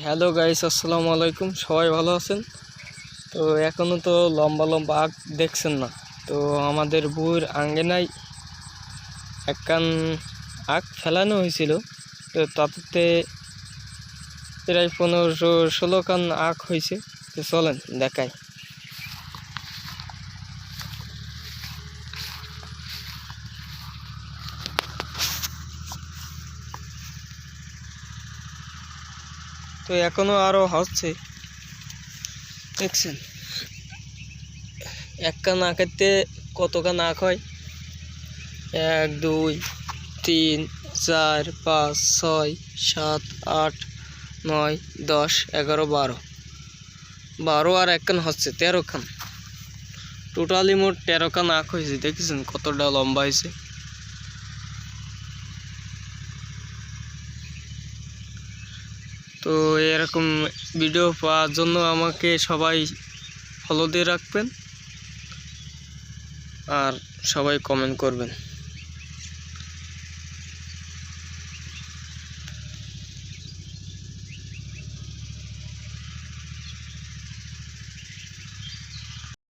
Hello guys, আসসালামু আলাইকুম। সবাই ভালো আছেন? তো এখনও তো লম্বা লম্বা আখ দেখছেন না। তো আমাদের বউয়ের আঙ্গিনায় একখান আখ ফেলানো হয়েছিল। তো তাতে প্রায় 15-16 খান আখ হয়েছে। তো চলেন দেখাই। তো এখনো আরো হচ্ছে, দেখছেন একখান আখেতে কতখান আখ হয়? 1 2 3 4 5 6 7 8 9 10 11 12 আর একখান হচ্ছে 13 খান। টোটালি মোট 13 খান আখ হয়েছে। দেখেছেন কতটা লম্বা হয়েছে। তো এরকম ভিডিও পাওয়ার জন্য আমাকে সবাই ফলো দিয়ে রাখবেন আর সবাই কমেন্ট করবেন।